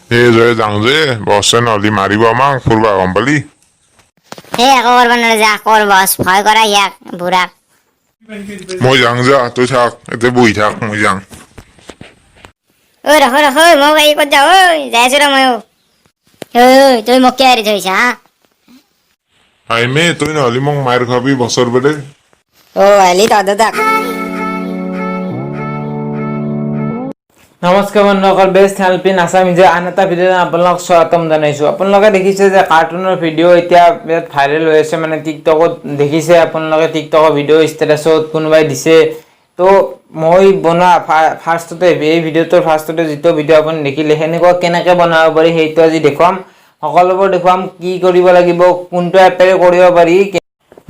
যে যাং যে বসে নদী মাৰিব আমাক ফুৰবা গম পালি হে একো কৰবা নোৱাৰে যা কৰ বছ ভয় কৰা ইয়াক বুঢ়াক মই যাং যা তুই থাক এতে বহি থাক মই যাং ঐ ৰখ ৰখ ঐ মই গাড়ী ক'ত যাওঁ ঐ যাই আছো ৰ ময়ো ঐ তই মোক কিয় এৰি থৈছা হা আইমে তুই নহলি মোক মায়েৰ খাবি বছৰ বেড়ে আহিলি তহঁতৰ তাক নমস্কাৰ বন্ধুসকল বেষ্ট হেল্পিং আছামিজে আন এটা ভিডিঅ'ত আপোনালোকক স্বাগতম জনাইছোঁ। আপোনালোকে দেখিছে যে কাৰ্টুনৰ ভিডিঅ' এতিয়া ইয়াত ভাইৰেল হৈ আছে, মানে টিকটকত দেখিছে আপোনালোকে টিকটকৰ ভিডিঅ' ষ্টেটাছত কোনোবাই দিছে। তো মই বনোৱা ফাৰ্ষ্টতে এই ভিডিঅ'টোৰ ফাৰ্ষ্টতে যিটো ভিডিঅ' আপুনি দেখিলে সেনেকুৱা কেনেকৈ বনাব পাৰি সেইটো আজি দেখুৱাম। সকলোবোৰ দেখুৱাম কি কৰিব লাগিব, কোনটো এপেৰে কৰিব পাৰি।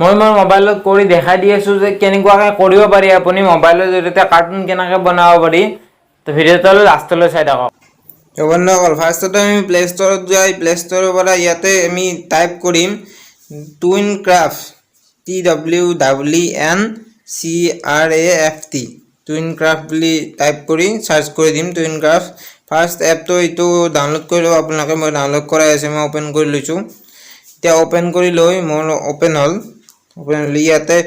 মই মোৰ মোবাইলত কৰি দেখাই দি আছোঁ যে কেনেকুৱাকৈ কৰিব পাৰি আপুনি মোবাইলৰ জৰিয়তে কাৰ্টুন কেনেকৈ বনাব পাৰি। তো ভিডিঅ'টো লাষ্টলৈ চাই থাকক। বন্ধুসকল ফাৰ্ষ্টতে আমি প্লে ষ্টৰত যাই প্লে ষ্টৰৰ পৰা ইয়াতে আমি টাইপ কৰিম টুইনক্ৰাফ্ট TWINCRAFT টুইনক্ৰাফ্ট বুলি টাইপ কৰি চাৰ্চ কৰি দিম টুইনক্ৰাফ্ট। ফাৰ্ষ্ট এপটো এইটো ডাউনলোড কৰি ল'ব আপোনালোকে। মই ডাউনলোড কৰাই আছে, মই অ'পেন কৰি লৈছোঁ। এতিয়া অ'পেন কৰি লৈ মোৰ অ'পেন হ'ল। ইয়াতে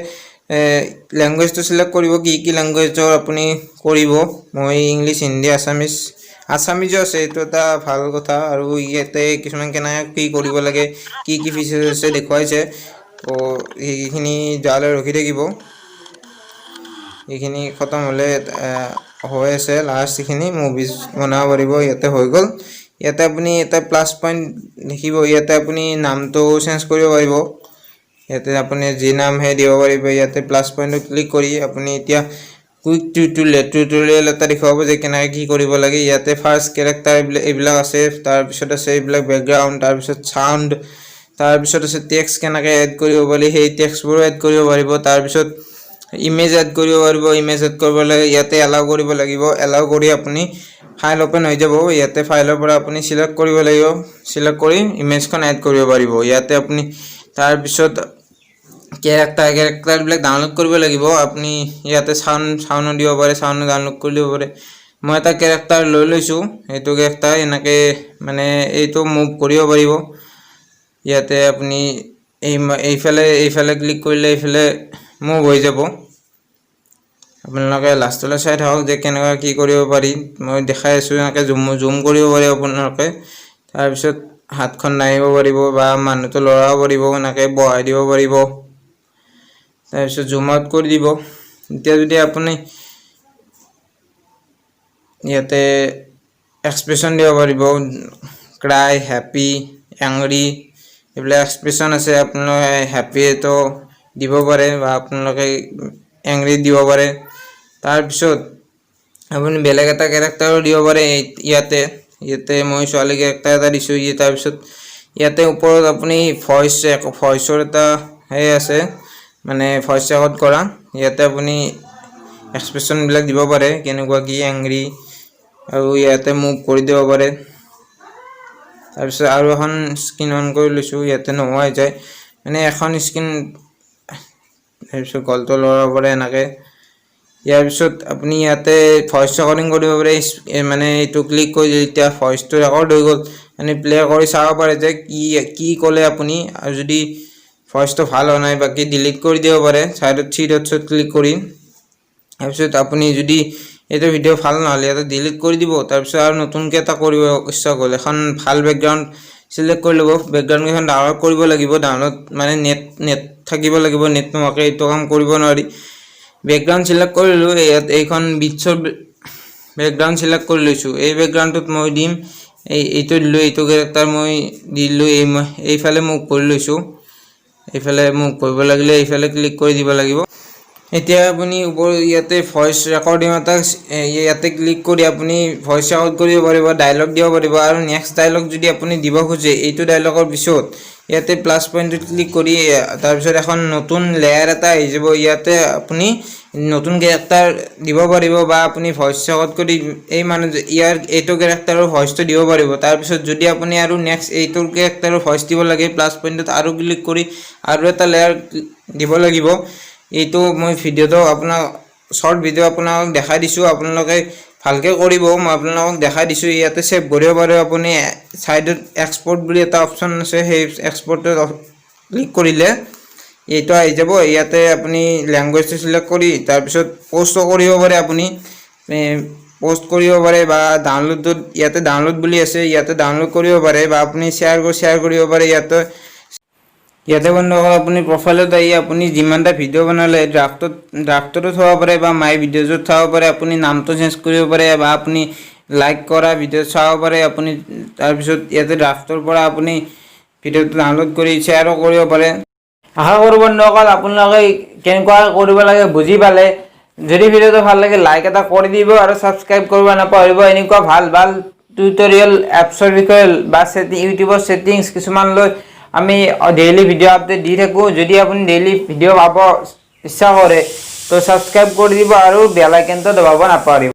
লেংগুৱেজটো চিলেক্ট কৰিব, কি লেংগুৱেজৰ আপুনি কৰিব। মই ইংলিছ, হিন্দী, আছামিজো আছে, এইটো এটা ভাল কথা। আৰু ইয়াতে কিছুমান কেনেকৈ কি কৰিব লাগে, কি ফিচাৰ্ছ আছে দেখুৱাইছে। তো সেইখিনি যোৱালৈ ৰখি থাকিব। এইখিনি খতম হ'লে হৈ আছে লাষ্ট এইখিনি মুভিজ বনাব পাৰিব। ইয়াতে হৈ গ'ল। ইয়াতে আপুনি এটা প্লাছ পইণ্ট দেখিব, ইয়াতে আপুনি নামটো চেঞ্জ কৰিব পাৰিব। ইয়াতে আপুনি যি নামহে দিব পাৰিব। ইয়াতে প্লাছ পইণ্টত ক্লিক কৰি আপুনি এতিয়া কুইক টিউটৰিয়েল এটা দেখুৱাব যে কেনেকৈ কি কৰিব লাগে। ইয়াতে ফাৰ্ষ্ট কেৰেক্টাৰ এইবিলাক আছে, তাৰপিছত আছে এইবিলাক বেকগ্ৰাউণ্ড, তাৰপিছত চাউণ্ড, তাৰপিছত আছে টেক্সট কেনেকৈ এড কৰিব পাৰি, সেই টেক্সটবোৰো এড কৰিব পাৰিব। তাৰপিছত ইমেজ এড কৰিব পাৰিব। ইমেজ এড কৰিব লাগে ইয়াতে এলাউ কৰিব লাগিব। এলাউ কৰি আপুনি ফাইল অ'পেন হৈ যাব। ইয়াতে ফাইলৰ পৰা আপুনি চিলেক্ট কৰিব লাগিব, চিলেক্ট কৰি ইমেজখন এড কৰিব পাৰিব। ইয়াতে আপুনি তাৰপিছত কেৰেক্টাৰবিলাক ডাউনলোড কৰিব লাগিব। আপুনি ইয়াতে চাউণ্ডো দিব পাৰে, চাউণ্ডো ডাউনলোড কৰি দিব পাৰে। মই এটা কেৰেক্টাৰ লৈ লৈছোঁ, এইটো কেৰেক্টাৰ এনেকৈ মানে এইটো মুভ কৰিব পাৰিব। ইয়াতে আপুনি এইফালে ক্লিক কৰিলে এইফালে মুভ হৈ যাব। আপোনালোকে লাষ্টলৈ চাই থাকক যে কেনেকুৱা কি কৰিব পাৰি। মই দেখাই আছোঁ এনেকৈ জুম কৰিব পাৰি আপোনালোকে। তাৰপিছত হাতখন দাঙিব পাৰিব বা মানুহটো লৰাব পাৰিব, এনেকৈ বহাই দিব পাৰিব। তাৰপিছত জুম আউট কৰি দিব। এতিয়া যদি আপুনি ইয়াতে এক্সপ্ৰেশ্যন দিব পাৰিব, ক্ৰাই, হেপী, এংৰি, এইবিলাক এক্সপ্ৰেশ্যন আছে। আপোনালোকে হেপীটো দিব পাৰে বা আপোনালোকে এংৰি দিব পাৰে। তাৰপিছত আপুনি বেলেগ এটা কেৰেক্টাৰো দিব পাৰে। ইয়াতে মই ছোৱালী কেৰেক্টাৰ এটা দিছোঁ। তাৰপিছত ইয়াতে ওপৰত আপুনি ভইচৰ এটা আছে, মানে ভইচ ৰেকৰ্ড কৰা। ইয়াতে আপুনি এক্সপ্ৰেশ্যনবিলাক দিব পাৰে, কেনেকুৱা কি এংৰি, আৰু ইয়াতে মুভ কৰি দিব পাৰে। তাৰপিছত আৰু এখন স্ক্ৰীন অন কৰি লৈছোঁ, ইয়াতে নোহোৱা হৈ যায়, মানে এখন স্ক্ৰীন। তাৰপিছত গলটো লৰাব পাৰে এনেকৈ। ইয়াৰ পিছত আপুনি ইয়াতে ভইচ ৰেকৰ্ডিং কৰিব পাৰে, মানে এইটো ক্লিক কৰি যেতিয়া ভইচটো ৰেকৰ্ড হৈ গ'ল মানে প্লে কৰি চাব পাৰে যে কি ক'লে আপুনি। আৰু যদি ভইচটো ভাল হোৱা নাই বাকী ডিলিট কৰি দিব পাৰে ছাইডত থ্ৰী ডটছত ক্লিক কৰি। তাৰপিছত আপুনি যদি এইটো ভিডিঅ' ভাল নহ'লে ইয়াতে ডিলিট কৰি দিব। তাৰপিছত আৰু নতুনকৈ এটা কৰিব ইচ্ছা গ'ল, এখন ভাল বেকগ্ৰাউণ্ড চিলেক্ট কৰি ল'ব। বেকগ্ৰাউণ্ডকেইখন ডাউনলোড কৰিব লাগিব, ডাউনলোড মানে নেট থাকিব লাগিব, নেট নোহোৱাকৈ এইটো কাম কৰিব নোৱাৰি। বেকগ্ৰাউণ্ড চিলেক্ট কৰি ল'লোঁ। এইখন বিটছৰ বেকগ্ৰাউণ্ড চিলেক্ট কৰি লৈছোঁ। এই বেকগ্ৰাউণ্ডটোত মই দিম এইটো দিলোঁ, এইটো কেৰেক্টাৰ মই দিলোঁ। এইফালে মুভ কৰি লৈছোঁ। এইফালে মুভ কৰিব লাগিলে এইফালে ক্লিক কৰি দিব লাগিব। এতিয়া আপুনি ওপৰত ইয়াতে ভইচ ৰেকৰ্ডিং এটা ইয়াতে ক্লিক কৰি আপুনি ভইচ ৰেকৰ্ড কৰিব পাৰিব, ডাইলগ দিব পাৰিব। আৰু নেক্সট ডাইলগ যদি আপুনি দিব খোজে এইটো ডাইলগৰ পিছত ইয়াতে প্লাছ পইণ্টত ক্লিক কৰি তাৰপিছত এখন নতুন লেয়াৰ এটা আহি যাব। ইয়াতে আপুনি নতুন কেৰেক্টাৰ দিব পাৰিব বা আপুনি ভইচ ৰেকৰ্ড কৰি এইটো কেৰেক্টাৰৰ ভইচটো দিব পাৰিব। তাৰপিছত যদি আপুনি আৰু নেক্সট এইটোৰ কেৰেক্টাৰৰ ভইচ দিব লাগে প্লাছ পইণ্টত আৰু ক্লিক কৰি আৰু এটা লেয়াৰ দিব লাগিব। এইটো মই ভিডিঅ'টো আপোনাক শ্বৰ্ট ভিডিঅ' আপোনাক দেখাই দিছোঁ, আপোনালোকে ভালকৈ কৰিব। মই আপোনালোকক দেখাই দিছোঁ। ইয়াতে ছেভ কৰিব পাৰে আপুনি। ছাইডত এক্সপৰ্ট বুলি এটা অপশ্যন আছে, সেই এক্সপৰ্টত ক্লিক কৰিলে এইটো আহি যাব। ইয়াতে আপুনি লেংগুৱেজটো চিলেক্ট কৰি তাৰপিছত প'ষ্টো কৰিব পাৰে। আপুনি প'ষ্ট কৰিব পাৰে বা ডাউনলোডত ইয়াতে ডাউনলোড বুলি আছে, ইয়াতে ডাউনলোড কৰিব পাৰে বা আপুনি শ্বেয়াৰ কৰিব পাৰে। ইয়াতে বন্ধুসকল আপুনি প্ৰফাইলত আহি আপুনি যিমানটা ভিডিঅ' বনালে ড্ৰাফটতো থ'ব পাৰে বা মাই ভিডিঅ'জত থ'ব পাৰে। আপুনি নামটো চেঞ্জ কৰিব পাৰে বা আপুনি লাইক কৰা ভিডিঅ' চাব পাৰে। আপুনি তাৰপিছত ইয়াতে ড্ৰাফটৰ পৰা আপুনি ভিডিঅ'টো ডাউনলোড কৰি শ্বেয়াৰো কৰিব পাৰে। আশা কৰোঁ বন্ধুসকল আপোনালোকে কেনেকুৱা কৰিব লাগে বুজি পালে। যদি ভিডিঅ'টো ভাল লাগে লাইক এটা কৰি দিব আৰু ছাবস্ক্ৰাইব কৰিব নাপাহৰিব। এনেকুৱা ভাল ভাল টিউটৰিয়েল এপছৰ বিষয়ে বা ইউটিউবৰ ছেটিংছ কিছুমান লৈ আমি ডেইলি ভিডিঅ' আপডেট দি থাকোঁ। যদি আপুনি ডেইলি ভিডিঅ' পাব ইচ্ছা কৰে তো ছাবস্ক্ৰাইব কৰি দিব আৰু বেল আইকনটো দবাব নাপাহৰিব।